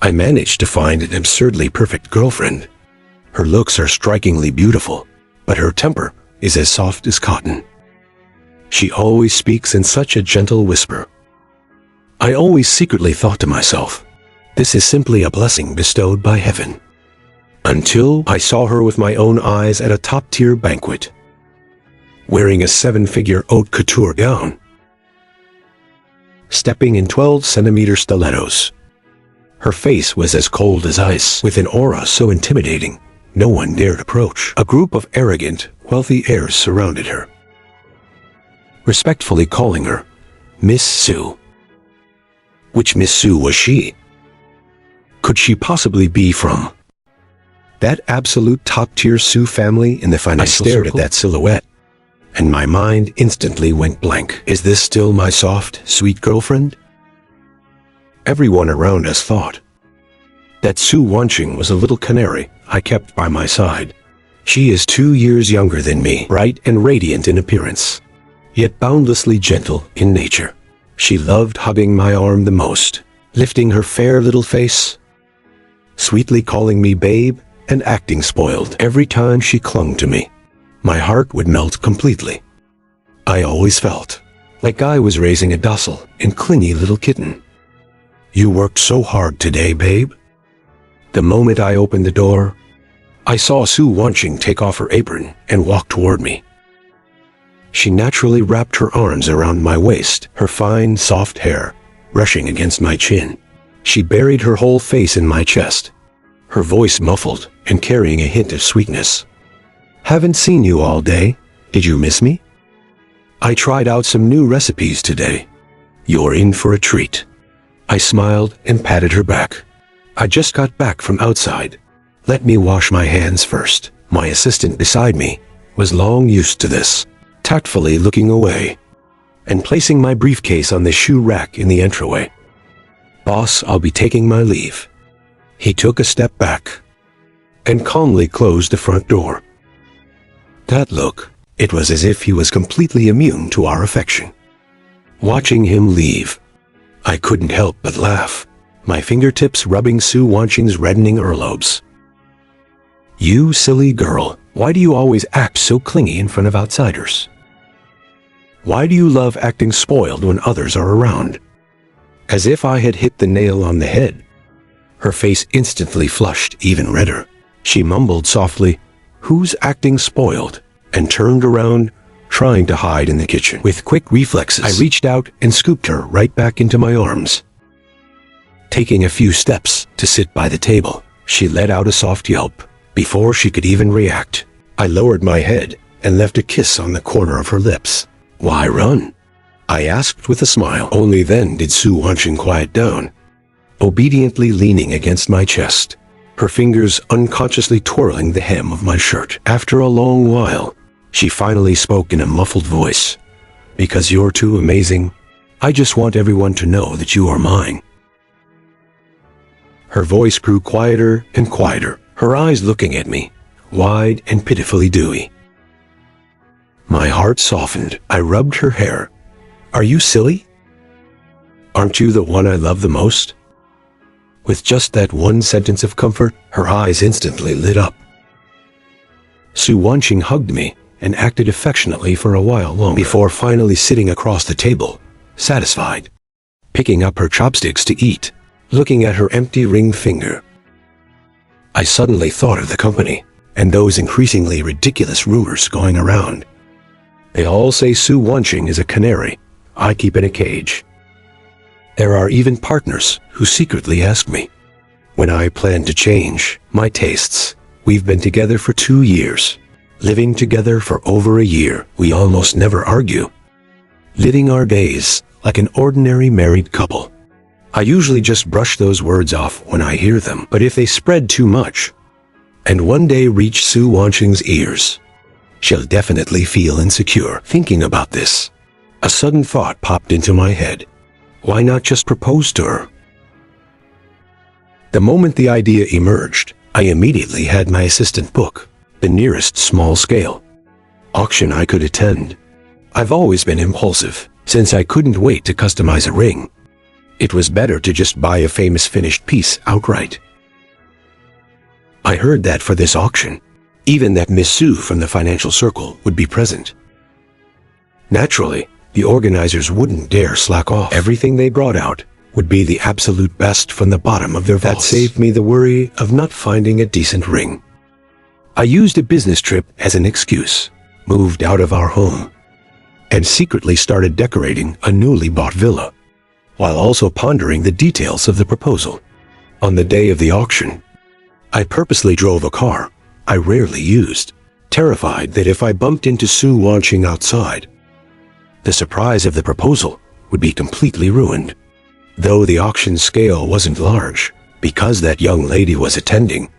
I managed to find an absurdly perfect girlfriend. Her looks are strikingly beautiful, but her temper is as soft as cotton. She always speaks in such a gentle whisper. I always secretly thought to myself, this is simply a blessing bestowed by heaven. Until I saw her with my own eyes at a top-tier banquet, wearing a 7-figure haute couture gown, stepping in 12-centimeter stilettos. Her face was as cold as ice, with an aura so intimidating, no one dared approach. A group of arrogant, wealthy heirs surrounded her, respectfully calling her Miss Sue. Which Miss Sue was she? Could she possibly be from that absolute top-tier Sue family in the financial circle? I stared at that silhouette, and my mind instantly went blank. Is this still my soft, sweet girlfriend? Everyone around us thought that Sue Wanching was a little canary I kept by my side. She is 2 years younger than me, bright and radiant in appearance, yet boundlessly gentle in nature. She loved hugging my arm the most, lifting her fair little face, sweetly calling me babe, and acting spoiled every time she clung to me. My heart would melt completely. I always felt like I was raising a docile and clingy little kitten. You worked so hard today, babe. The moment I opened the door, I saw Sue Wanching take off her apron and walk toward me. She naturally wrapped her arms around my waist, her fine, soft hair brushing against my chin. She buried her whole face in my chest, her voice muffled and carrying a hint of sweetness. Haven't seen you all day. Did you miss me? I tried out some new recipes today. You're in for a treat. I smiled and patted her back. I just got back from outside. Let me wash my hands first. My assistant beside me was long used to this, tactfully looking away and placing my briefcase on the shoe rack in the entryway. Boss, I'll be taking my leave. He took a step back and calmly closed the front door. That look, it was as if he was completely immune to our affection. Watching him leave, I couldn't help but laugh, my fingertips rubbing Sue Wanching's reddening earlobes. You silly girl, why do you always act so clingy in front of outsiders? Why do you love acting spoiled when others are around? As if I had hit the nail on the head. Her face instantly flushed even redder. She mumbled softly, "Who's acting spoiled?" and turned around, trying to hide in the kitchen. With quick reflexes, I reached out and scooped her right back into my arms. Taking a few steps to sit by the table, she let out a soft yelp. Before she could even react, I lowered my head and left a kiss on the corner of her lips. Why run? I asked with a smile. Only then did Sue Wanching quiet down, obediently leaning against my chest, her fingers unconsciously twirling the hem of my shirt. After a long while, she finally spoke in a muffled voice. Because you're too amazing, I just want everyone to know that you are mine. Her voice grew quieter and quieter, her eyes looking at me, wide and pitifully dewy. My heart softened. I rubbed her hair. Are you silly? Aren't you the one I love the most? With just that one sentence of comfort, her eyes instantly lit up. Sue Wanching hugged me and acted affectionately for a while longer before finally sitting across the table, satisfied, picking up her chopsticks to eat, looking at her empty ring finger. I suddenly thought of the company and those increasingly ridiculous rumors going around. They all say Sue Wanching is a canary I keep in a cage. There are even partners who secretly ask me when I plan to change my tastes. We've been together for 2 years, living together for over a year. We almost never argue, living our days like an ordinary married couple. I usually just brush those words off when I hear them, but if they spread too much and one day reach Sue Wanching's ears, she'll definitely feel insecure. Thinking about this, a sudden thought popped into my head. Why not just propose to her? The moment the idea emerged, I immediately had my assistant book the nearest small-scale auction I could attend. I've always been impulsive, since I couldn't wait to customize a ring. It was better to just buy a famous finished piece outright. I heard that for this auction, even that Miss Sue from the financial circle would be present. Naturally, the organizers wouldn't dare slack off. Everything they brought out would be the absolute best from the bottom of their vaults. That saved me the worry of not finding a decent ring. I used a business trip as an excuse, moved out of our home, and secretly started decorating a newly bought villa, while also pondering the details of the proposal. On the day of the auction, I purposely drove a car I rarely used, terrified that if I bumped into Sue watching outside, the surprise of the proposal would be completely ruined. Though the auction scale wasn't large, because that young lady was attending,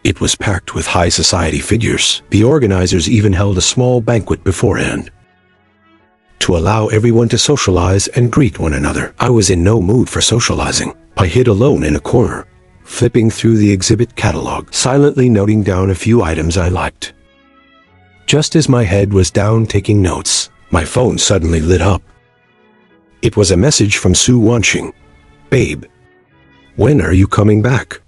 it was packed with high society figures. The organizers even held a small banquet beforehand, to allow everyone to socialize and greet one another. I was in no mood for socializing. I hid alone in a corner, flipping through the exhibit catalog, silently noting down a few items I liked. Just as my head was down taking notes, my phone suddenly lit up. It was a message from Sue Wanching. "Babe, when are you coming back?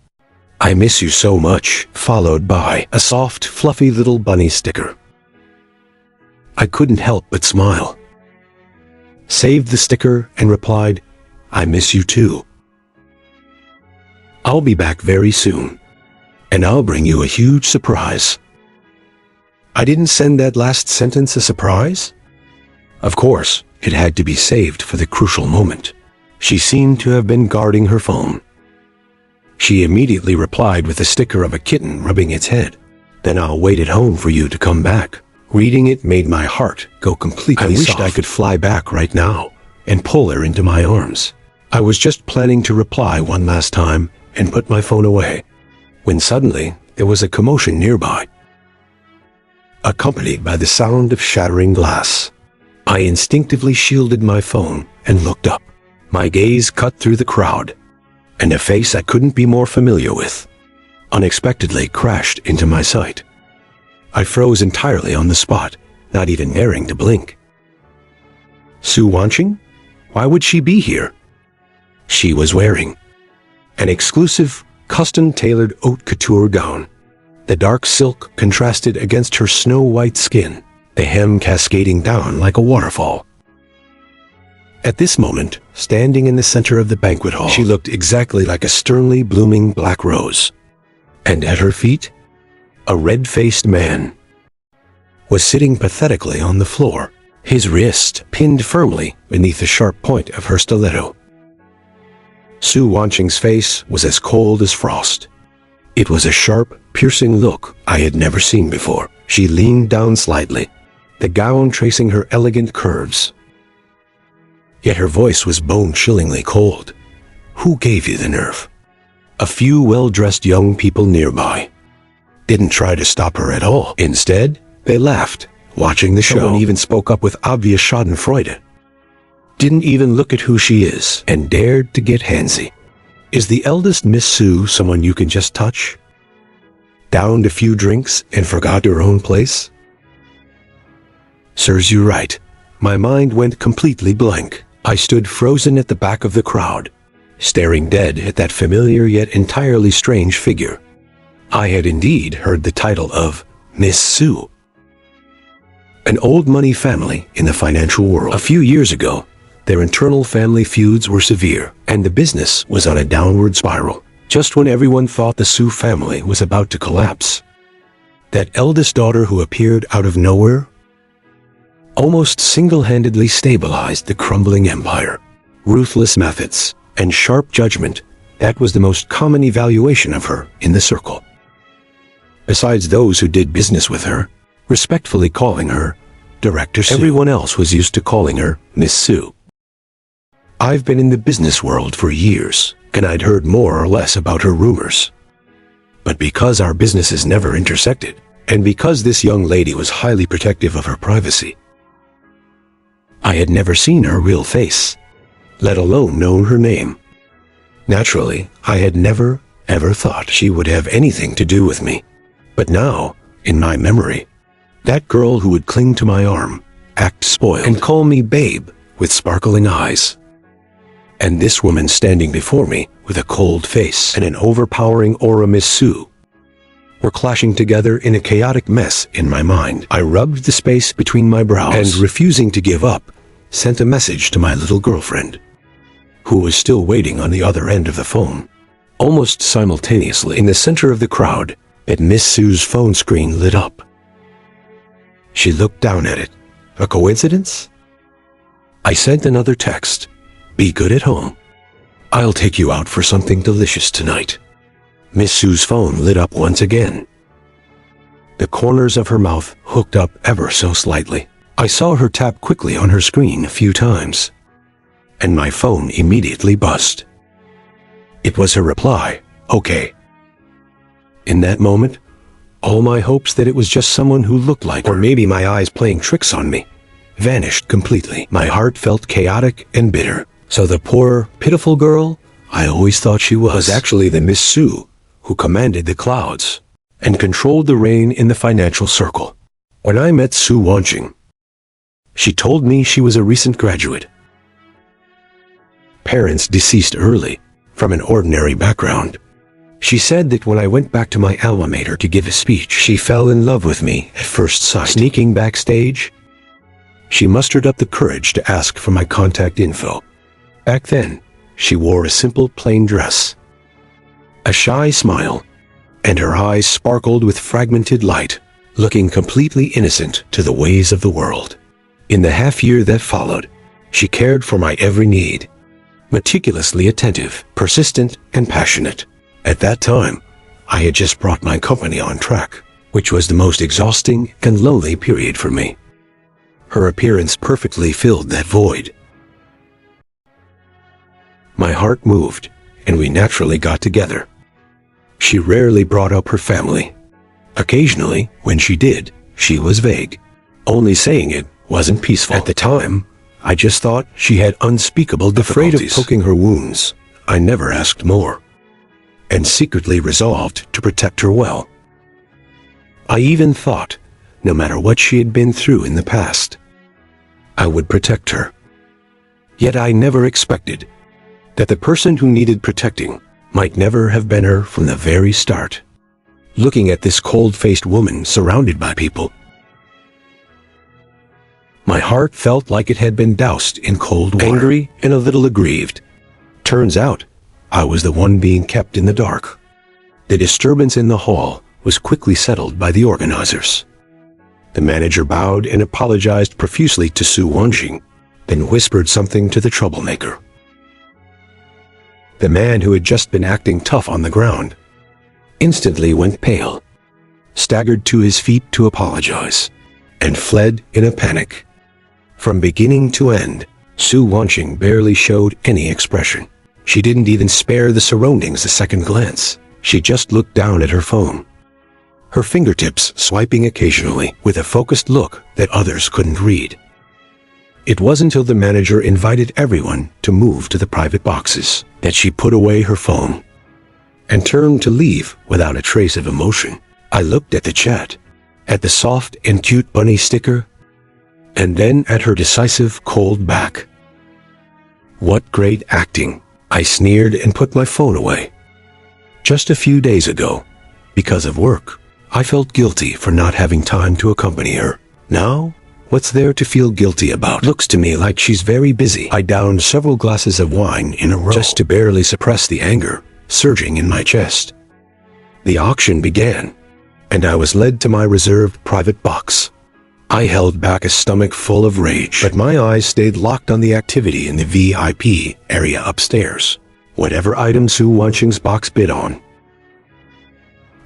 I miss you so much," followed by a soft, fluffy little bunny sticker. I couldn't help but smile, saved the sticker, and replied, "I miss you too. I'll be back very soon, and I'll bring you a huge surprise." I didn't send that last sentence a surprise. Of course, it had to be saved for the crucial moment. She seemed to have been guarding her phone. She immediately replied with a sticker of a kitten rubbing its head. "Then I'll wait at home for you to come back." Reading it made my heart go completely soft. I wished I could fly back right now and pull her into my arms. I was just planning to reply one last time and put my phone away, when suddenly there was a commotion nearby, accompanied by the sound of shattering glass. I instinctively shielded my phone and looked up. My gaze cut through the crowd, and a face I couldn't be more familiar with unexpectedly crashed into my sight. I froze entirely on the spot, not even daring to blink. Sue Wanching? Why would she be here? She was wearing an exclusive, custom-tailored haute couture gown. The dark silk contrasted against her snow-white skin, the hem cascading down like a waterfall. At this moment, standing in the center of the banquet hall, she looked exactly like a sternly blooming black rose. And at her feet, a red-faced man was sitting pathetically on the floor, his wrist pinned firmly beneath the sharp point of her stiletto. Sue Wanching's face was as cold as frost. It was a sharp, piercing look I had never seen before. She leaned down slightly, the gown tracing her elegant curves. Yet her voice was bone-chillingly cold. "Who gave you the nerve?" A few well-dressed young people nearby didn't try to stop her at all. Instead, they laughed, watching the show. Someone even spoke up with obvious schadenfreude. Didn't even look at who she is, and dared to get handsy. Is the eldest Miss Sue someone you can just touch? Downed a few drinks and forgot her own place? Serves you right. My mind went completely blank. I stood frozen at the back of the crowd, staring dead at that familiar yet entirely strange figure. I had indeed heard the title of Miss Sue. An old money family in the financial world. A few years ago, their internal family feuds were severe, and the business was on a downward spiral. Just when everyone thought the Sue family was about to collapse, that eldest daughter who appeared out of nowhere almost single-handedly stabilized the crumbling empire. Ruthless methods and sharp judgment, that was the most common evaluation of her in the circle. Besides those who did business with her, respectfully calling her Director Sue, everyone else was used to calling her Miss Sue. I've been in the business world for years, and I'd heard more or less about her rumors. But because our businesses never intersected, and because this young lady was highly protective of her privacy, I had never seen her real face, let alone known her name. Naturally, I had never, ever thought she would have anything to do with me. But now, in my memory, that girl who would cling to my arm, act spoiled, and call me babe with sparkling eyes, And this woman standing before me with a cold face and an overpowering aura, Miss Sue, were clashing together in a chaotic mess in my mind. I rubbed the space between my brows and, refusing to give up, sent a message to my little girlfriend, who was still waiting on the other end of the phone. Almost simultaneously, in the center of the crowd, Miss Sue's phone screen lit up. She looked down at it. A coincidence? I sent another text. Be good at home. I'll take you out for something delicious tonight. Miss Sue's phone lit up once again. The corners of her mouth hooked up ever so slightly. I saw her tap quickly on her screen a few times, and my phone immediately buzzed. It was her reply, okay. In that moment, all my hopes that it was just someone who looked like her, or maybe my eyes playing tricks on me, vanished completely. My heart felt chaotic and bitter. So the poor, pitiful girl I always thought she was actually the Miss Sue who commanded the clouds and controlled the rain in the financial circle. When I met Sue Wanching, she told me she was a recent graduate. Parents deceased early, from an ordinary background. She said that when I went back to my alma mater to give a speech, she fell in love with me at first sight. Sneaking backstage, she mustered up the courage to ask for my contact info. Back then, she wore a simple plain dress, a shy smile, and her eyes sparkled with fragmented light, looking completely innocent to the ways of the world. In the half year that followed, she cared for my every need, meticulously attentive, persistent, and passionate. At that time, I had just brought my company on track, which was the most exhausting and lonely period for me. Her appearance perfectly filled that void. My heart moved, and we naturally got together. She rarely brought up her family. Occasionally, when she did, she was vague. Only saying it wasn't peaceful. At the time, I just thought she had unspeakable difficulties. Afraid of poking her wounds, I never asked more, and secretly resolved to protect her well. I even thought, no matter what she had been through in the past, I would protect her. Yet I never expected that the person who needed protecting might never have been her from the very start. Looking at this cold-faced woman surrounded by people, my heart felt like it had been doused in cold water. Angry and a little aggrieved. Turns out, I was the one being kept in the dark. The disturbance in the hall was quickly settled by the organizers. The manager bowed and apologized profusely to Sue Wanching, then whispered something to the troublemaker. The man who had just been acting tough on the ground instantly went pale, staggered to his feet to apologize, and fled in a panic. From beginning to end, Sue Wanching barely showed any expression. She didn't even spare the surroundings a second glance. She just looked down at her phone, her fingertips swiping occasionally with a focused look that others couldn't read. It wasn't until the manager invited everyone to move to the private boxes that she put away her phone and turned to leave without a trace of emotion. I looked at the chat, at the soft and cute bunny sticker, and then at her decisive cold back. What great acting! I sneered and put my phone away. Just a few days ago, because of work, I felt guilty for not having time to accompany her. Now, what's there to feel guilty about? Looks to me like she's very busy. I downed several glasses of wine in a row just to barely suppress the anger surging in my chest. The auction began, and I was led to my reserved private box. I held back a stomach full of rage, but my eyes stayed locked on the activity in the VIP area upstairs. Whatever item Sue Wanching's box bid on,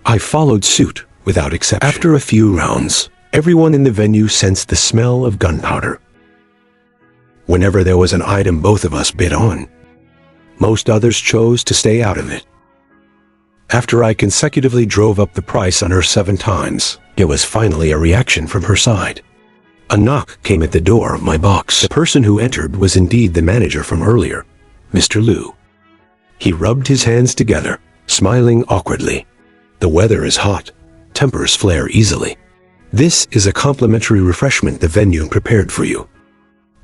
I followed suit without exception. After a few rounds, everyone in the venue sensed the smell of gunpowder. Whenever there was an item both of us bid on, most others chose to stay out of it. After I consecutively drove up the price on her 7 times, there was finally a reaction from her side. A knock came at the door of my box. The person who entered was indeed the manager from earlier, Mr. Liu. He rubbed his hands together, smiling awkwardly. The weather is hot. Tempers flare easily. This is a complimentary refreshment the venue prepared for you.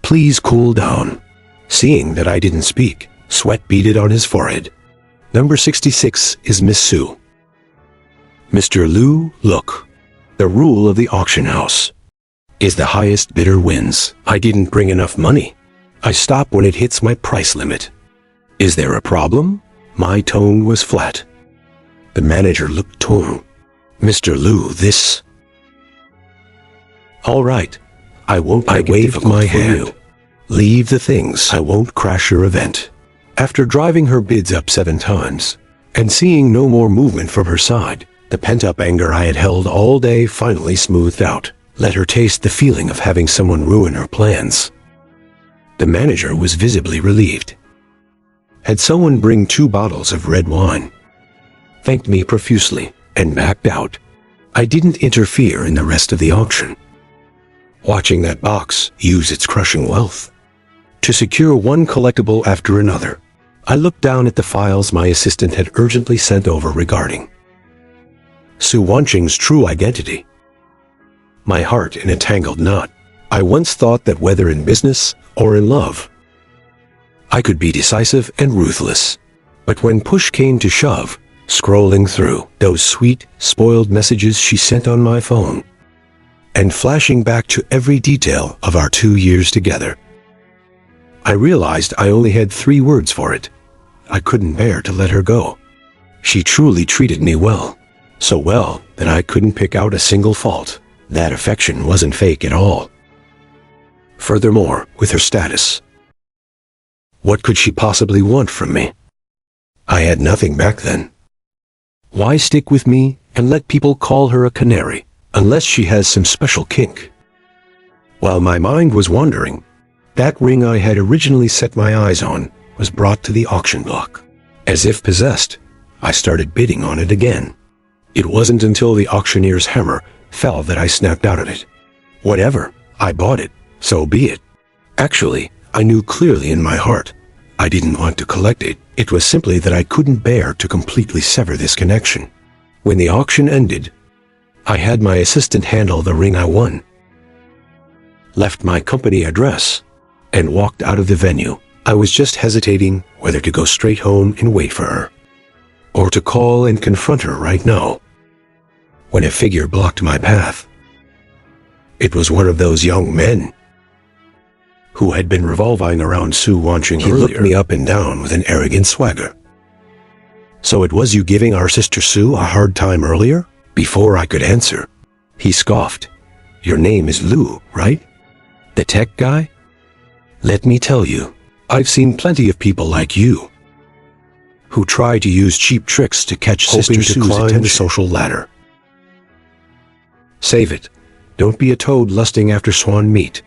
Please cool down. Seeing that I didn't speak, Sweat beaded on his forehead. Number 66 is Miss Sue. Mr. Liu, look. The rule of the auction house is the highest bidder wins. I didn't bring enough money. I stop when it hits my price limit. Is there a problem? My tone was flat. The manager looked torn. Mr. Liu, this... All right. I won't make it difficult my hand. You. Leave the things. I won't crash your event. After driving her bids up 7 times, and seeing no more movement from her side, the pent-up anger I had held all day finally smoothed out. Let her taste the feeling of having someone ruin her plans. The manager was visibly relieved. Had someone bring 2 bottles of red wine, thanked me profusely, and backed out. I didn't interfere in the rest of the auction. Watching that box use its crushing wealth to secure one collectible after another, I looked down at the files my assistant had urgently sent over regarding Su Wanqing's true identity. My heart in a tangled knot. I once thought that whether in business or in love, I could be decisive and ruthless. But when push came to shove, scrolling through those sweet, spoiled messages she sent on my phone, and flashing back to every detail of our 2 years together, I realized I only had 3 words for it. I couldn't bear to let her go. She truly treated me well. So well that I couldn't pick out a single fault. That affection wasn't fake at all. Furthermore, with her status, what could she possibly want from me? I had nothing back then. Why stick with me and let people call her a canary, unless she has some special kink? While my mind was wandering, that ring I had originally set my eyes on was brought to the auction block. As if possessed, I started bidding on it again. It wasn't until the auctioneer's hammer fell that I snapped out of it. Whatever, I bought it, so be it. Actually, I knew clearly in my heart I didn't want to collect it. It was simply that I couldn't bear to completely sever this connection. When the auction ended, I had my assistant handle the ring I won, left my company address, and walked out of the venue. I was just hesitating whether to go straight home and wait for her, or to call and confront her right now, when a figure blocked my path. It was one of those young men who had been revolving around Su Wanqing earlier. He looked me up and down with an arrogant swagger. So it was you giving our sister Su a hard time earlier? Before I could answer, he scoffed. Your name is Liu, right? The tech guy? Let me tell you, I've seen plenty of people like you who try to use cheap tricks to catch Sister Sue's attention. The social ladder. Save it. Don't be a toad lusting after swan meat.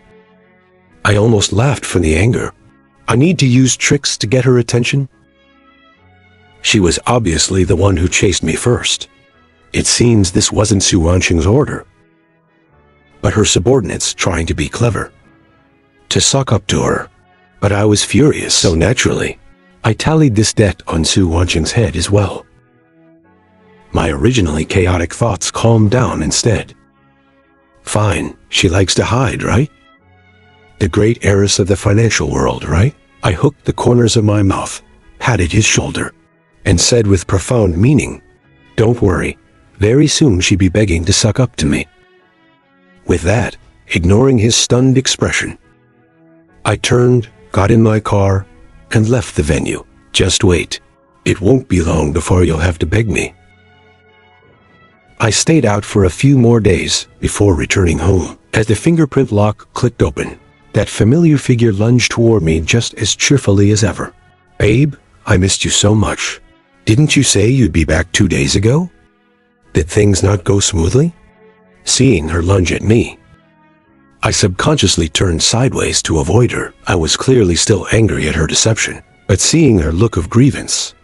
I almost laughed from the anger. I need to use tricks to get her attention? She was obviously the one who chased me first. It seems this wasn't Su Wanqing's order, but her subordinates trying to be clever, to suck up to her. But I was furious, so naturally, I tallied this debt on Su Wanqing's head as well. My originally chaotic thoughts calmed down instead. Fine, she likes to hide, right? The great heiress of the financial world, right? I hooked the corners of my mouth, patted his shoulder, and said with profound meaning, don't worry, very soon she'd be begging to suck up to me. With that, ignoring his stunned expression, I turned, got in my car, and left the venue. Just wait. It won't be long before you'll have to beg me. I stayed out for a few more days before returning home. As the fingerprint lock clicked open, that familiar figure lunged toward me just as cheerfully as ever. Babe, I missed you so much. Didn't you say you'd be back 2 days ago? Did things not go smoothly? Seeing her lunge at me, I subconsciously turned sideways to avoid her. I was clearly still angry at her deception, but seeing her look of grievance,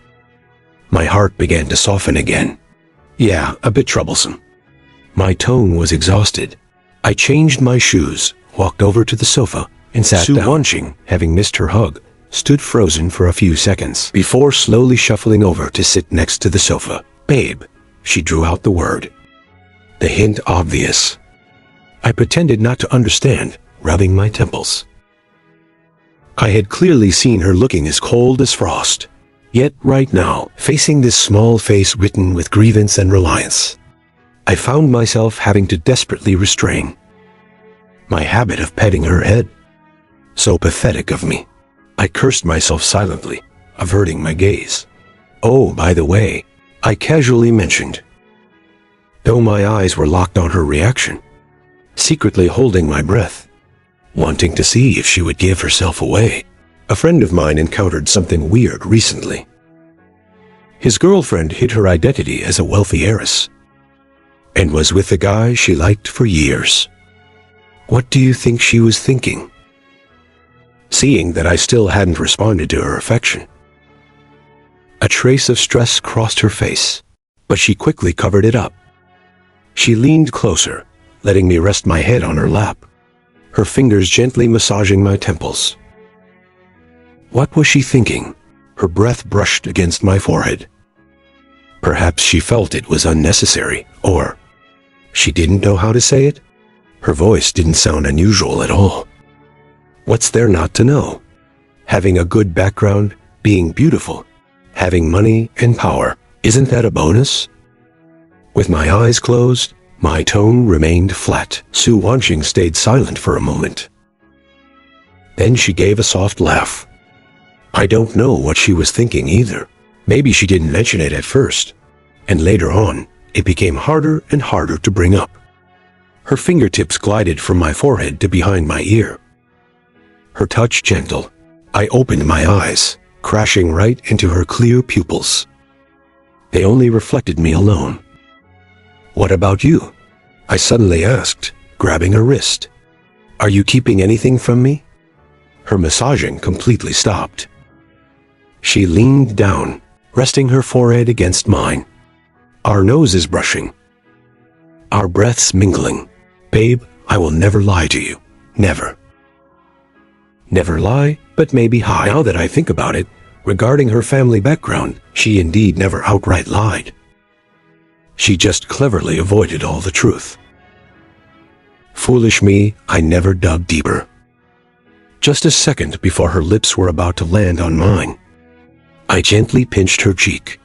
my heart began to soften again. Yeah, a bit troublesome. My tone was exhausted. I changed my shoes, walked over to the sofa, and sat down. Su Wanqing, having missed her hug, stood frozen for a few seconds before slowly shuffling over to sit next to the sofa. Babe, she drew out the word, the hint obvious. I pretended not to understand, rubbing my temples. I had clearly seen her looking as cold as frost. Yet right now, facing this small face written with grievance and reliance, I found myself having to desperately restrain my habit of petting her head. So pathetic of me. I cursed myself silently, averting my gaze. Oh, by the way, I casually mentioned, though my eyes were locked on her reaction, secretly holding my breath, wanting to see if she would give herself away. A friend of mine encountered something weird recently. His girlfriend hid her identity as a wealthy heiress, and was with the guy she liked for years. What do you think she was thinking? Seeing that I still hadn't responded to her affection, a trace of stress crossed her face, but she quickly covered it up. She leaned closer, letting me rest my head on her lap, her fingers gently massaging my temples. What was she thinking? Her breath brushed against my forehead. Perhaps she felt it was unnecessary, or she didn't know how to say it. Her voice didn't sound unusual at all. What's there not to know? Having a good background, being beautiful, having money and power, isn't that a bonus? With my eyes closed, my tone remained flat. Su Wanqing stayed silent for a moment. Then she gave a soft laugh. I don't know what she was thinking either. Maybe she didn't mention it at first, and later on, it became harder and harder to bring up. Her fingertips glided from my forehead to behind my ear. Her touch gentle. I opened my eyes, crashing right into her clear pupils. They only reflected me alone. What about you? I suddenly asked, grabbing her wrist. Are you keeping anything from me? Her massaging completely stopped. She leaned down, resting her forehead against mine. Our noses brushing, our breaths mingling. Babe, I will never lie to you. Never. Never lie, but maybe hide. Now that I think about it, regarding her family background, she indeed never outright lied. She just cleverly avoided all the truth. Foolish me, I never dug deeper. Just a second before her lips were about to land on mine, I gently pinched her cheek.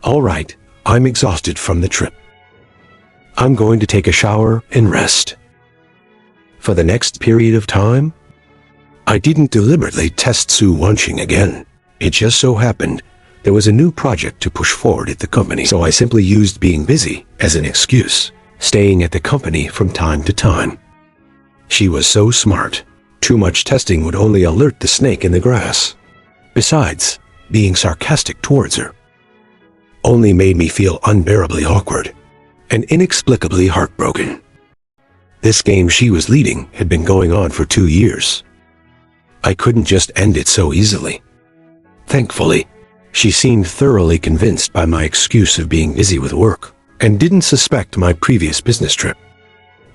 All right, I'm exhausted from the trip. I'm going to take a shower and rest. For the next period of time, I didn't deliberately test Su Wanqing again. It just so happened there was a new project to push forward at the company, so I simply used being busy as an excuse, staying at the company from time to time. She was so smart. Too much testing would only alert the snake in the grass. Besides, being sarcastic towards her only made me feel unbearably awkward and inexplicably heartbroken. This game she was leading had been going on for 2 years. I couldn't just end it so easily. Thankfully, she seemed thoroughly convinced by my excuse of being busy with work, and didn't suspect my previous business trip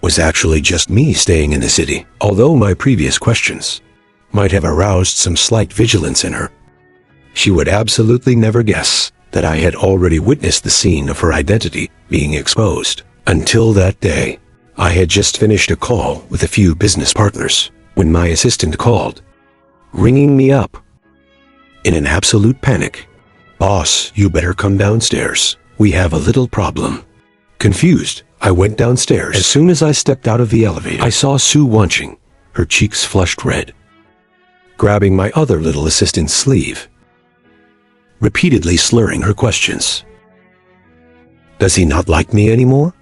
was actually just me staying in the city, although my previous questions might have aroused some slight vigilance in her. She would absolutely never guess that I had already witnessed the scene of her identity being exposed. Until that day, I had just finished a call with a few business partners when my assistant called, ringing me up. In an absolute panic, "Boss, you better come downstairs. We have a little problem." Confused, I went downstairs. As soon as I stepped out of the elevator, I saw Su Wanqing, her cheeks flushed red, grabbing my other little assistant's sleeve, repeatedly slurring her questions. Does he not like me anymore?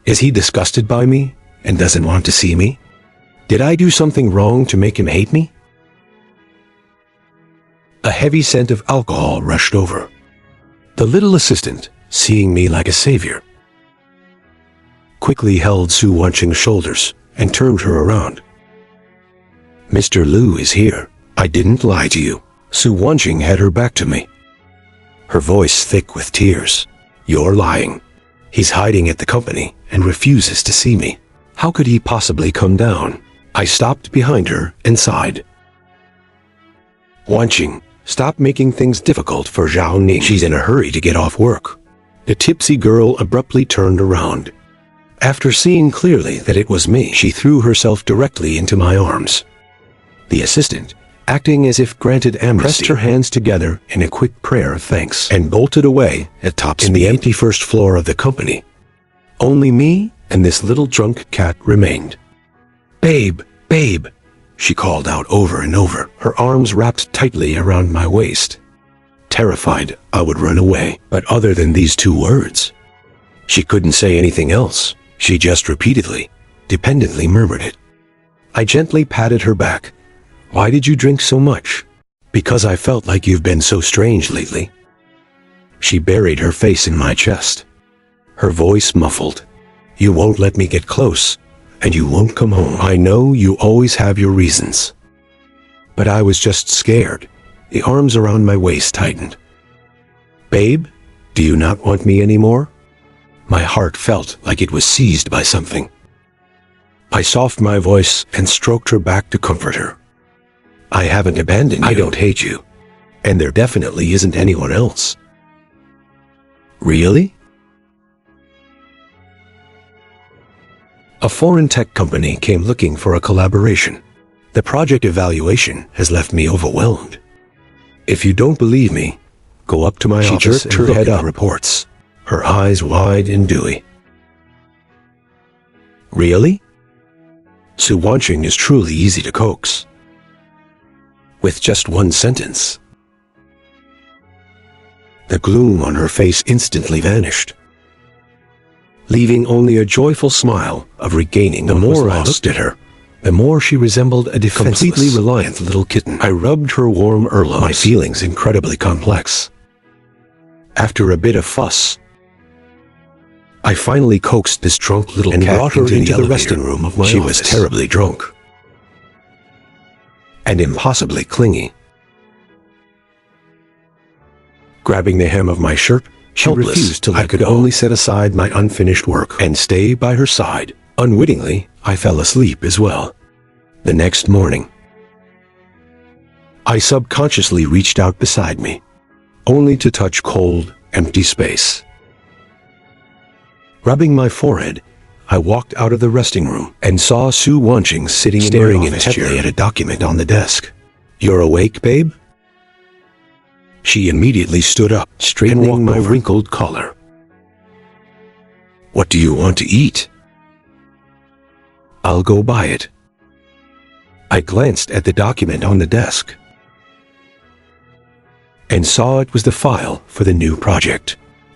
Is he disgusted by me and doesn't want to see me? Did I do something wrong to make him hate me? A heavy scent of alcohol rushed over. The little assistant, seeing me like a savior, quickly held Su Wanqing's shoulders and turned her around. "Mr. Liu is here. I didn't lie to you." Su Wanqing had her back to me, her voice thick with tears. "You're lying. He's hiding at the company and refuses to see me. How could he possibly come down?" I stopped behind her and sighed. "Wanqing, stop making things difficult for Zhao Ning. She's in a hurry to get off work." The tipsy girl abruptly turned around. After seeing clearly that it was me, she threw herself directly into my arms, The assistant, acting as if granted amnesty, pressed her hands together in a quick prayer of thanks and bolted away at top speed in the empty first floor of the company. Only me and this little drunk cat remained. "Babe, babe," she called out over and over, her arms wrapped tightly around my waist. Terrified I would run away, but other than these two words, she couldn't say anything else. She just repeatedly, dependently murmured it. I gently patted her back. "Why did you drink so much?" "Because I felt like you've been so strange lately." She buried her face in my chest, her voice muffled. "You won't let me get close, and you won't come home. I know you always have your reasons." But I was just scared. The arms around my waist tightened. "Babe, do you not want me anymore?" My heart felt like it was seized by something. I softened my voice and stroked her back to comfort her. "I haven't abandoned you. I don't hate you. And there definitely isn't anyone else." "Really?" A foreign tech company came looking for a collaboration. The project evaluation has left me overwhelmed. If you don't believe me, go up to my office. She jerked her head up reports, her eyes wide and dewy. "Really?" Su Wanqing is truly easy to coax. With just one sentence. The gloom on her face instantly vanished, leaving only a joyful smile of regaining. The more I looked at her, the more she resembled a defenseless, completely reliant little kitten. I rubbed her warm earlobes, my feelings incredibly complex. After a bit of fuss, I finally coaxed this drunk little cat and brought her into the resting room of my office. She was terribly drunk and impossibly clingy. Grabbing the hem of my shirt, she refused to let go. I could only set aside my unfinished work and stay by her side. Unwittingly, I fell asleep as well. The next morning, I subconsciously reached out beside me, only to touch cold, empty space. Rubbing my forehead, I walked out of the resting room and saw Su Wanqing sitting staring intently at a document on the desk. "You're awake, babe?" She immediately stood up, straightening my wrinkled collar. "What do you want to eat?" "I'll go buy it." I glanced at the document on the desk and saw it was the file for the new project.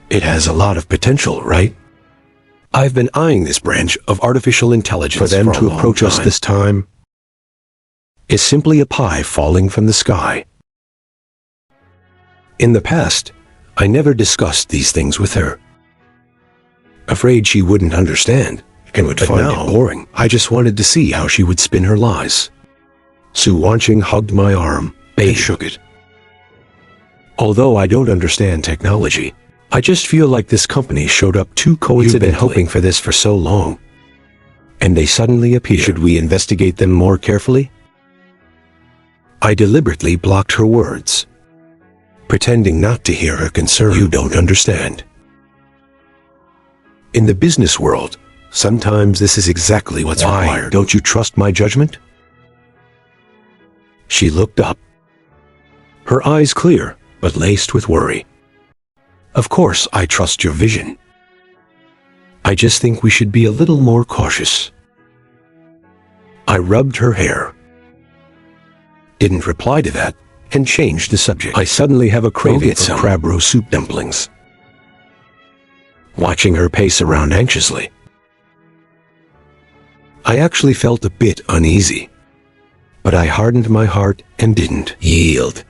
It has a lot of potential, right? I've been eyeing this branch of artificial intelligence for them to approach us this time is simply a pie falling from the sky. In the past, I never discussed these things with her, afraid she wouldn't understand and would find it boring. I just wanted to see how she would spin her lies. Su Wanqing hugged my arm and shook it. "Although I don't understand technology, I just feel like this company showed up too coincidentally. You've been hoping for this for so long, and they suddenly appear. Should we investigate them more carefully?" I deliberately blocked her words, pretending not to hear her concern. "You don't understand. In the business world, sometimes this is exactly what's required. Don't you trust my judgment?" She looked up, her eyes clear but laced with worry. "Of course I trust your vision. I just think we should be a little more cautious." I rubbed her hair, didn't reply to that, and changed the subject. "I suddenly have a craving for crab roe soup dumplings." Watching her pace around anxiously, I actually felt a bit uneasy, but I hardened my heart and didn't yield.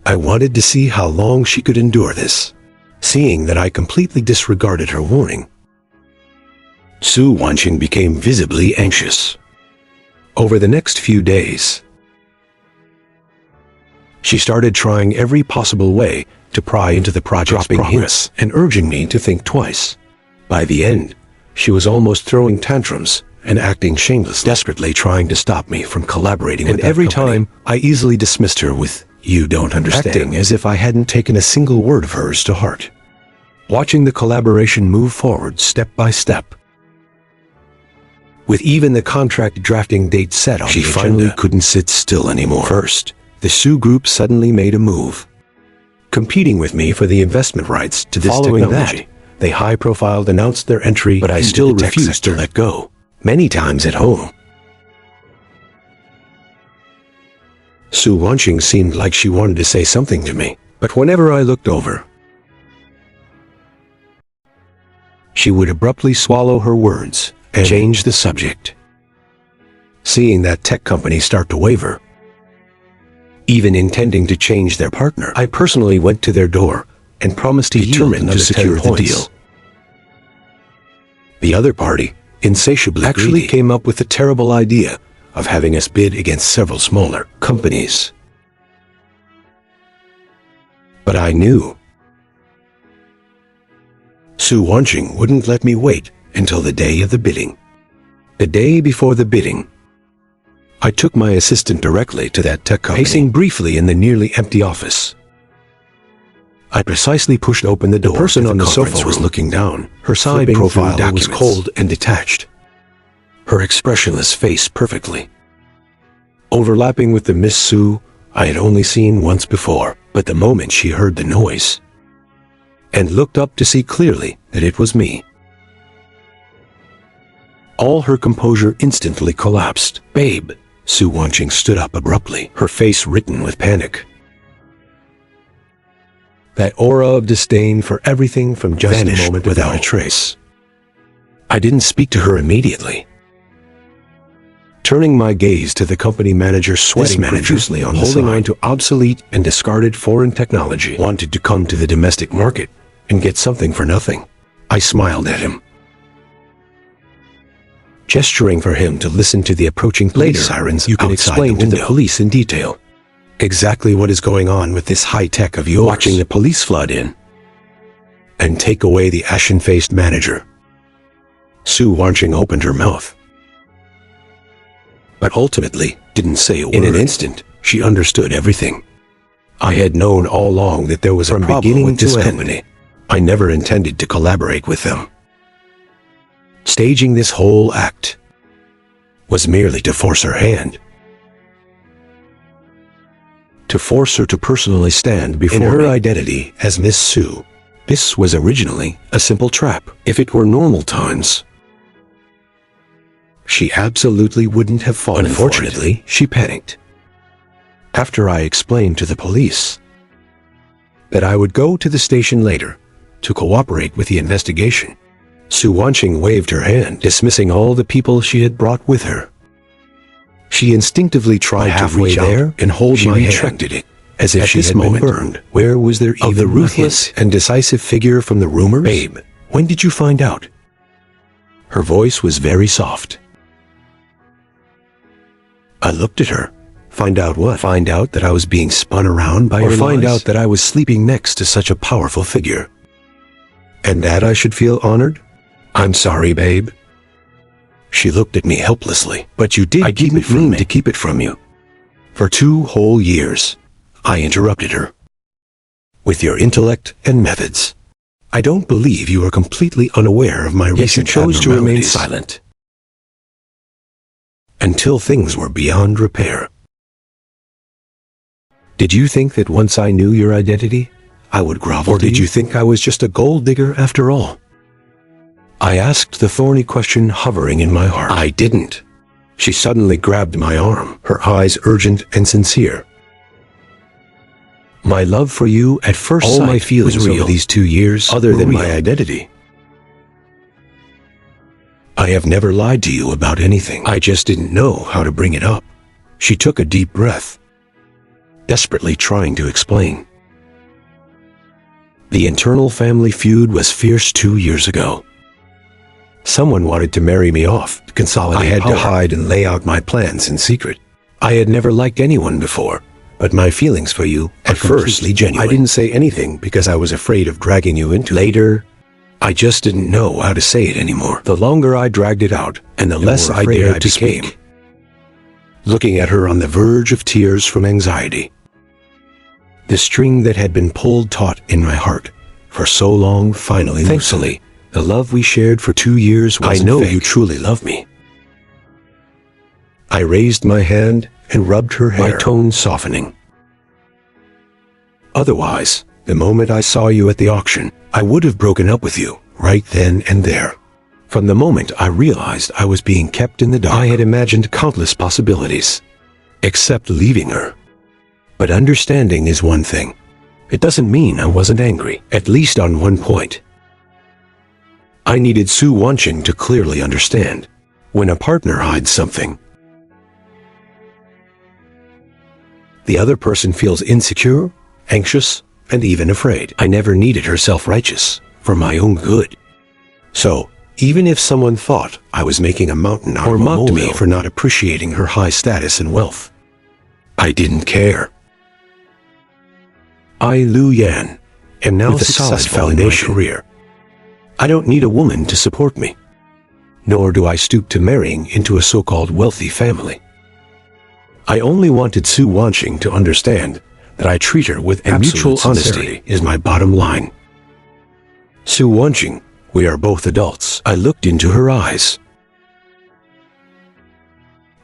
I wanted to see how long she could endure this. Seeing that I completely disregarded her warning, Su Wanqing became visibly anxious. Over the next few days, she started trying every possible way to pry into the project's progress, hints and urging me to think twice. By the end, she was almost throwing tantrums and acting shamelessly, desperately trying to stop me from collaborating with that company. And every time, I easily dismissed her with, "You don't understand," acting as if I hadn't taken a single word of hers to heart. Watching the collaboration move forward step by step, With even the contract drafting date set on the agenda, she finally couldn't sit still anymore. First, the Sue Group suddenly made a move, competing with me for the investment rights to this technology. Following that, they high-profiled announced their entry, but I still refused to let go. Many times at home, Sue Wanching seemed like she wanted to say something to me, but whenever I looked over, she would abruptly swallow her words and change the subject. Seeing that tech company start to waver, even intending to change their partner, I personally went to their door and promised to determine to secure the deal. The other party, insatiably actually came up with the terrible idea of having us bid against several smaller companies. But I knew Sue Wanching wouldn't let me wait until the day of the bidding. The day before the bidding, I took my assistant directly to that tech company. Pacing briefly in the nearly empty office, I precisely pushed open the door. The person on the sofa was looking down. Her side profile was cold and detached, her expressionless face perfectly overlapping with the Miss Sue I had only seen once before. But the moment she heard the noise and looked up to see clearly that it was me, all her composure instantly collapsed. "Babe," Sue Wanching stood up abruptly, her face written with panic. That aura of disdain for everything from just vanished a moment without a trace. I didn't speak to her immediately, turning my gaze to the company manager, sweating profusely on holding on to obsolete and discarded foreign technology, wanted to come to the domestic market and get something for nothing. I smiled at him, gesturing for him to listen to the approaching police sirens. "You can explain to the police in detail exactly what is going on with this high-tech of yours." Watching the police flood in and take away the ashen-faced manager, Sue Wanching opened her mouth, but ultimately didn't say a word. In an instant, she understood everything. I had known all along that there was a problem with this company. I never intended to collaborate with them. Staging this whole act was merely to force her hand, to force her to personally stand before me. In her identity as Miss Sue, this was originally a simple trap. If it were normal times, she absolutely wouldn't have fallen. Unfortunately, she panicked after I explained to the police that I would go to the station later to cooperate with the investigation. Sue Wanching waved her hand, dismissing all the people she had brought with her. She instinctively tried to reach out and hold my hand. She retracted it, as if she had been burned. Where was there even the ruthless and decisive figure from the rumors? "Babe, when did you find out?" Her voice was very soft. I looked at her. Find out what? Find out that I was being spun around by her lies? Or find out that I was sleeping next to such a powerful figure, and that I should feel honored? "I'm sorry, babe." She looked at me helplessly. "But you did keep it from me." To keep it from you. For 2 whole years, I interrupted her. "With your intellect and methods, I don't believe you are completely unaware of my recent abnormalities." You chose to remain silent until things were beyond repair. Did you think that once I knew your identity, I would grovel? Or did you think I was just a gold digger after all? I asked the thorny question hovering in my heart. I didn't. She suddenly grabbed my arm, her eyes urgent and sincere. My love for you at first sight, all my feelings over these 2 years, other than my identity. I have never lied to you about anything. I just didn't know how to bring it up. She took a deep breath, desperately trying to explain. The internal family feud was fierce 2 years ago. Someone wanted to marry me off, to consolidate power. I had to hide and lay out my plans in secret. I had never liked anyone before, but my feelings for you at first genuine. I didn't say anything because I was afraid of dragging you into it. Later, I just didn't know how to say it anymore. The longer I dragged it out, and the less I dared to speak. Looking at her on the verge of tears from anxiety. The string that had been pulled taut in my heart for so long finally loosened. Thankfully, the love we shared for 2 years wasn't fake. I know you truly love me. I raised my hand and rubbed her hair, my tone softening. Otherwise, the moment I saw you at the auction, I would have broken up with you, right then and there. From the moment I realized I was being kept in the dark, I had imagined countless possibilities, except leaving her. But understanding is one thing. It doesn't mean I wasn't angry, at least on one point. I needed Su Wanqing to clearly understand. When a partner hides something, the other person feels insecure, anxious, and even afraid. I never needed her self-righteous for my own good. So, even if someone thought I was making a mountain out of a molehill, or mocked me for not appreciating her high status and wealth, I didn't care. I, Lu Yan, am now successful in my career. I don't need a woman to support me, nor do I stoop to marrying into a so-called wealthy family. I only wanted Su Wanqing to understand that I treat her with mutual honesty is my bottom line. Su Wanqing, we are both adults. I looked into her eyes.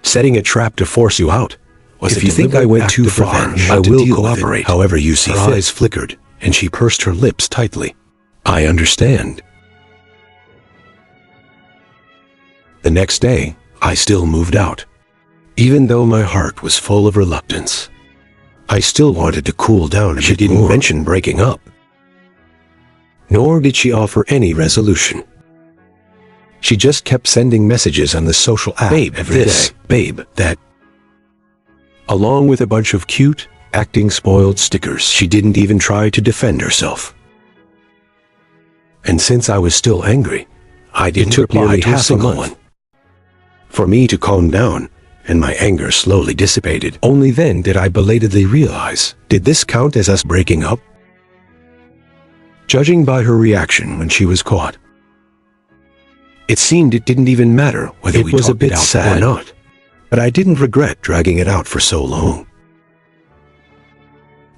Setting a trap to force you out was if you think I went too far, I will cooperate however you see fit. Her eyes flickered, and she pursed her lips tightly. I understand. The next day, I still moved out. Even though my heart was full of reluctance, I still wanted to cool down a bit more. She didn't mention breaking up, nor did she offer any resolution. She just kept sending messages on the social app every day, babe, that, along with a bunch of cute, acting spoiled stickers. She didn't even try to defend herself. And since I was still angry, I didn't reply to a single one. For me to calm down, and my anger slowly dissipated. Only then did I belatedly realize, did this count as us breaking up? Judging by her reaction when she was caught, it seemed it didn't even matter whether we talked it out or not. But I didn't regret dragging it out for so long.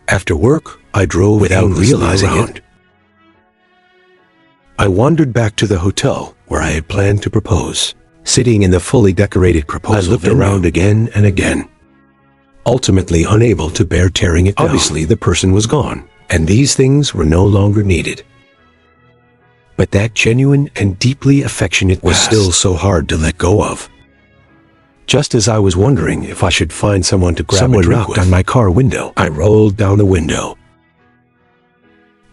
After work, I drove without realizing it. I wandered back to the hotel where I had planned to propose. Sitting in the fully decorated proposal, I looked around again and again, ultimately unable to bear tearing it down. Obviously, the person was gone, and these things were no longer needed. But that genuine and deeply affectionate was still so hard to let go of. Just as I was wondering if I should find someone to grab a drink with, someone knocked on my car window. I rolled down the window,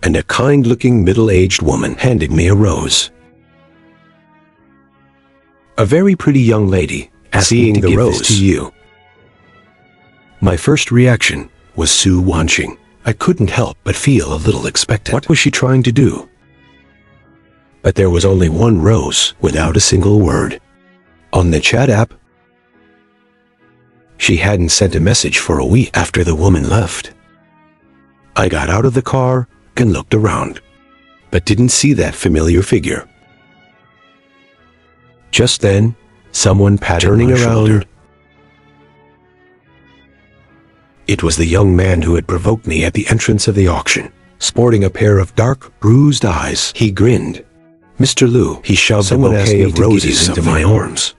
and a kind-looking middle-aged woman handed me a rose. A very pretty young lady asked me to give this to you. My first reaction was Su Wanqing. I couldn't help but feel a little expectant. What was she trying to do? But there was only one rose without a single word. On the chat app, she hadn't sent a message for a week after the woman left. I got out of the car and looked around, but didn't see that familiar figure. Just then, someone patted my shoulder. It was the young man who had provoked me at the entrance of the auction. Sporting a pair of dark, bruised eyes, he grinned. Mr. Lu, he shoved a bouquet of roses into my arms.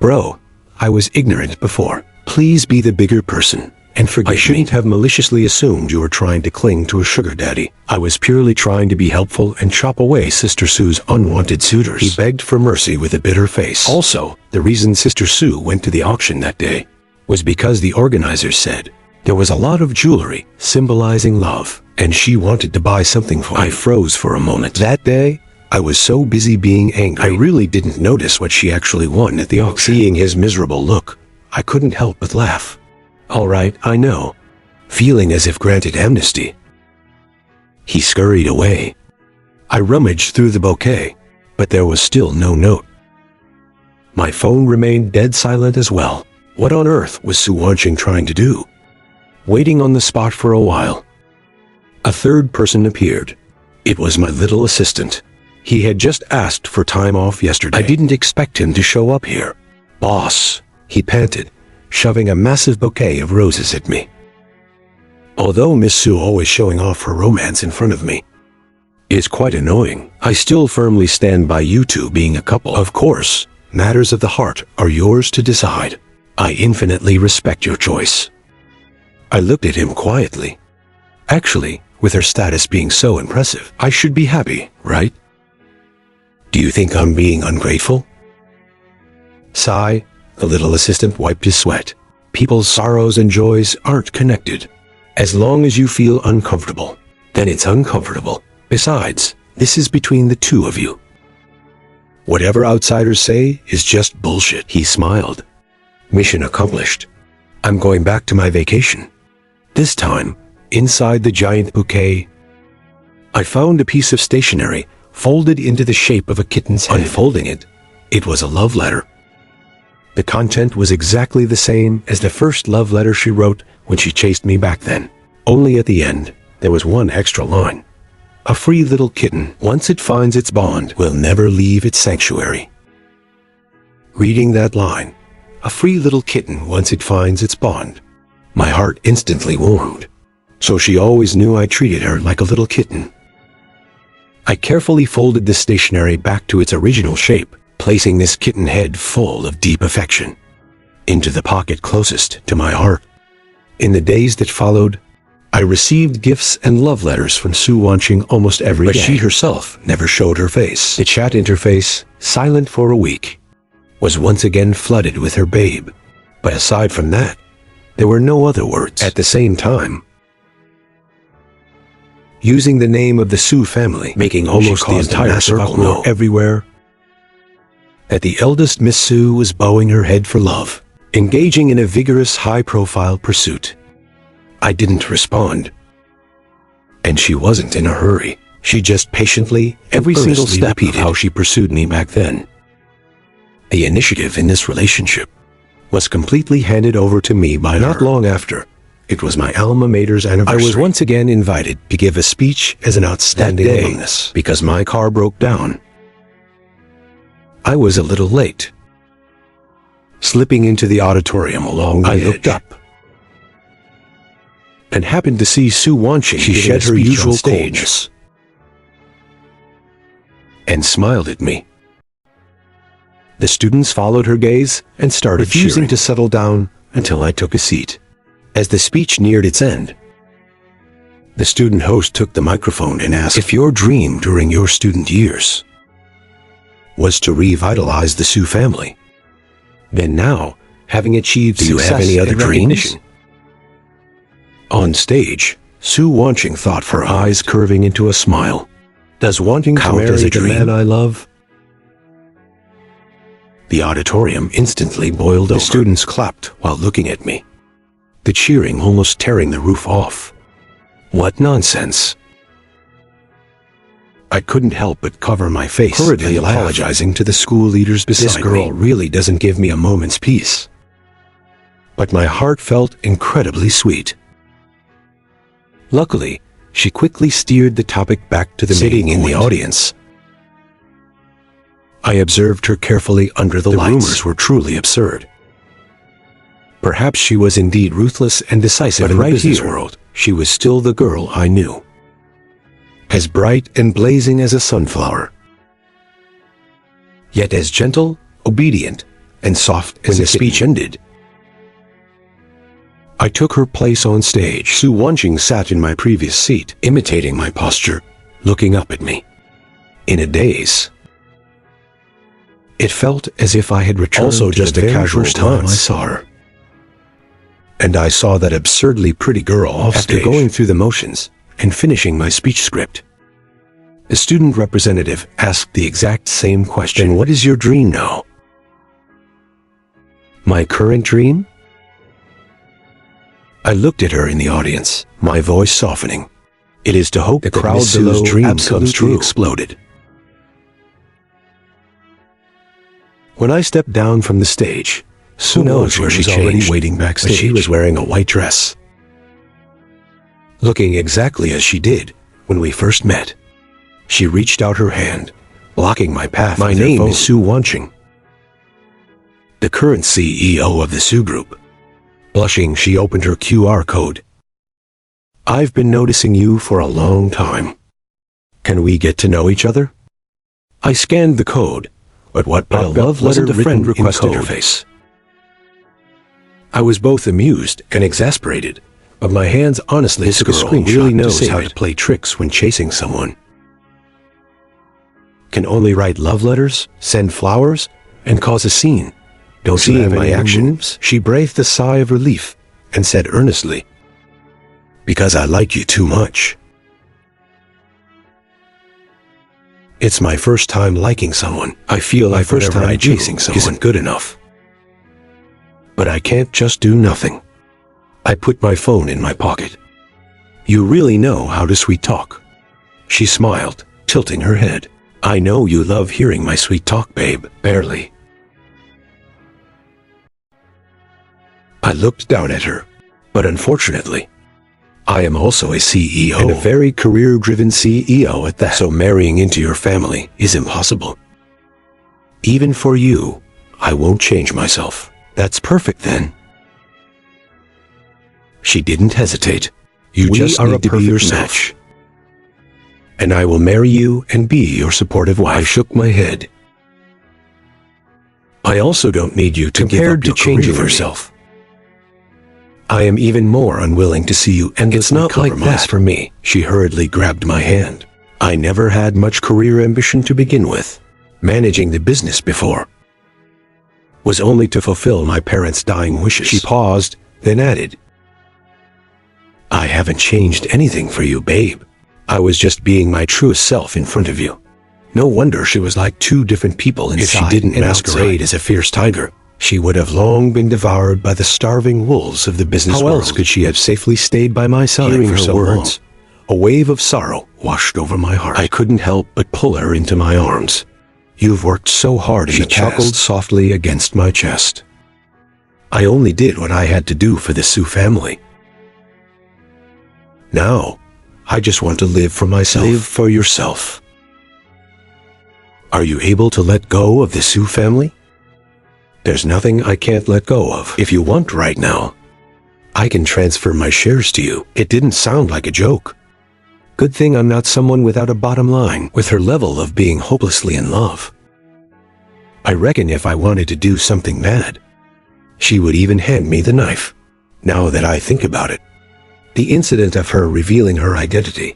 Bro, I was ignorant before. Please be the bigger person, and forgive me. I shouldn't have maliciously assumed you were trying to cling to a sugar daddy. I was purely trying to be helpful and chop away Sister Sue's unwanted suitors. He begged for mercy with a bitter face. Also, the reason Sister Sue went to the auction that day was because the organizers said there was a lot of jewelry symbolizing love, and she wanted to buy something for me. I froze for a moment. That day, I was so busy being angry, I really didn't notice what she actually won at the auction. Seeing his miserable look, I couldn't help but laugh. All right, I know. Feeling as if granted amnesty, he scurried away. I rummaged through the bouquet, but there was still no note. My phone remained dead silent as well. What on earth was Su Wanqing trying to do? Waiting on the spot for a while, a third person appeared. It was my little assistant. He had just asked for time off yesterday. I didn't expect him to show up here. Boss, he panted, shoving a massive bouquet of roses at me. Although Miss Su always showing off her romance in front of me is quite annoying, I still firmly stand by you two being a couple. Of course, Matters of the heart are yours to decide. I infinitely respect your choice. I looked at him quietly. Actually, with her status being so impressive, I should be happy, right? Do you think I'm being ungrateful? Sigh, the little assistant wiped his sweat. People's sorrows and joys aren't connected. As long as you feel uncomfortable, then it's uncomfortable. Besides, this is between the two of you. Whatever outsiders say is just bullshit. He smiled. Mission accomplished. I'm going back to my vacation. This time, inside the giant bouquet, I found a piece of stationery folded into the shape of a kitten's head. Unfolding it, it was a love letter. The content was exactly the same as the first love letter she wrote when she chased me back then. Only at the end, there was one extra line. A free little kitten, once it finds its bond, will never leave its sanctuary. Reading that line, a free little kitten once it finds its bond, my heart instantly warmed. So she always knew I treated her like a little kitten. I carefully folded the stationery back to its original shape, placing this kitten head full of deep affection into the pocket closest to my heart. In the days that followed, I received gifts and love letters from Su Wanqing almost every day. But she herself never showed her face. The chat interface, silent for a week, was once again flooded with her babe. But aside from that, there were no other words. At the same time, using the name of the Su family, making almost the entire circle know everywhere that the eldest Miss Su was bowing her head for love, engaging in a vigorous, high-profile pursuit. I didn't respond. And she wasn't in a hurry. She just patiently, every single step of how she pursued me back then. The initiative in this relationship was completely handed over to me by her. Not long after, it was my alma mater's anniversary. I was once again invited to give a speech as an outstanding alumnus because my car broke down. I was a little late. Slipping into the auditorium along the edge, I looked up and happened to see Su Wanqing. She shed her usual coldness and smiled at me. The students followed her gaze and started refusing to settle down until I took a seat. As the speech neared its end, the student host took the microphone and asked, if your dream during your student years was to revitalize the Su family, then now, having achieved success, do you have any other dreams? On stage, Su Wanqing thought, her eyes curving into a smile. Does wanting to marry the man I love? The auditorium instantly boiled over. The students clapped while looking at me, the cheering almost tearing the roof off. What nonsense! I couldn't help but cover my face, hurriedly apologizing to the school leaders beside me. This girl really doesn't give me a moment's peace. But my heart felt incredibly sweet. Luckily, she quickly steered the topic back to the sitting in the audience. I observed her carefully under the lights. The rumors were truly absurd. Perhaps she was indeed ruthless and decisive, but in the business world, she was still the girl I knew. As bright and blazing as a sunflower, yet as gentle, obedient, and soft as a kitten. When the speech ended, I took her place on stage. Su Wanqing sat in my previous seat, imitating my posture, looking up at me. In a daze. It felt as if I had returned also to just the very first time I saw her. And I saw that absurdly pretty girl off stage. After going through the motions and finishing my speech script, the student representative asked the exact same question. What is your dream now? My current dream? I looked at her in the audience, my voice softening. It is to hope the crowd below dream comes true. Exploded. When I stepped down from the stage, Su knows where she was already waiting backstage. But she was wearing a white dress, looking exactly as she did when we first met. She reached out her hand, blocking my path. My name is Su Wanqing, the current CEO of the Su Group. Blushing, she opened her QR code. I've been noticing you for a long time. Can we get to know each other? I scanned the code, But what popped up wasn't a friend requested her face. I was both amused and exasperated, but my hands honestly took a screenshot. Really knows how to play tricks when chasing someone. Can only write love letters, send flowers, and cause a scene. Don't see my actions. She breathed a sigh of relief and said earnestly, "Because I like you too much." It's my first time liking someone. I feel like whatever I do isn't good enough. But I can't just do nothing. I put my phone in my pocket. "You really know how to sweet talk." She smiled, tilting her head. "I know you love hearing my sweet talk, babe." Barely. I looked down at her, but unfortunately, I am also a CEO, and a very career-driven CEO at that. So marrying into your family is impossible. Even for you, I won't change myself. That's perfect then. She didn't hesitate. You just need to be yourself. And I will marry you and be your supportive wife. I shook my head. I also don't need you to give up to changing yourself. I am even more unwilling to see you endlessly compromise. It's not like that for me. She hurriedly grabbed my hand. I never had much career ambition to begin with. Managing the business before was only to fulfill my parents' dying wishes. She paused, then added, "I haven't changed anything for you, babe. I was just being my truest self in front of you." No wonder she was like two different people inside. If she didn't masquerade as a fierce tiger, she would have long been devoured by the starving wolves of the business world. How else could she have safely stayed by my side? Hearing her words, a wave of sorrow washed over my heart. I couldn't help but pull her into my arms. "You've worked so hard," she chuckled softly against my chest. "I only did what I had to do for the Sue family. Now, I just want to live for myself." Live for yourself. Are you able to let go of the Sue family? There's nothing I can't let go of. If you want right now, I can transfer my shares to you. It didn't sound like a joke. Good thing I'm not someone without a bottom line. With her level of being hopelessly in love, I reckon if I wanted to do something bad, she would even hand me the knife. Now that I think about it, the incident of her revealing her identity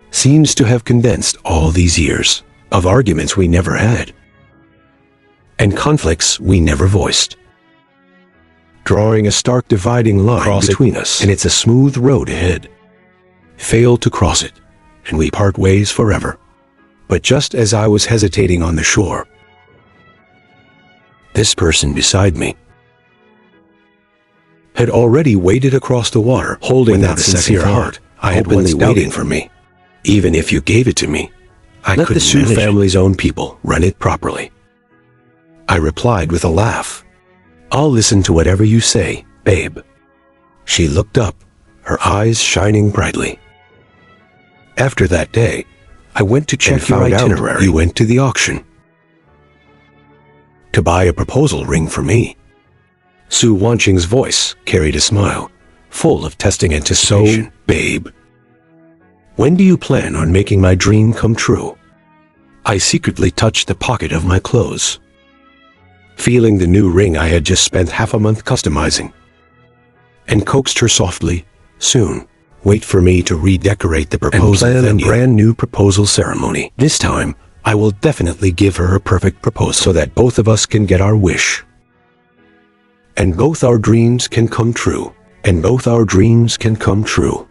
seems to have condensed all these years of arguments we never had, and conflicts we never voiced, drawing a stark dividing line between us, and it's a smooth road ahead. Fail to cross it, and we part ways forever. But just as I was hesitating on the shore, this person beside me had already waded across the water, holding that sincere heart I had once waiting for me. "Even if you gave it to me, I couldn't. Let the Sue family's own people run it properly," I replied with a laugh. "I'll listen to whatever you say, babe." She looked up, her eyes shining brightly. After that day, I went to check your itinerary. You went to the auction to buy a proposal ring for me. Sue Wanching's voice carried a smile, full of testing anticipation. "So, babe, when do you plan on making my dream come true?" I secretly touched the pocket of my clothes, feeling the new ring I had just spent half a month customizing, and coaxed her softly, "Soon. Wait for me to redecorate the proposal and plan a brand new proposal ceremony. This time, I will definitely give her a perfect proposal so that both of us can get our wish. And both our dreams can come true. And both our dreams can come true."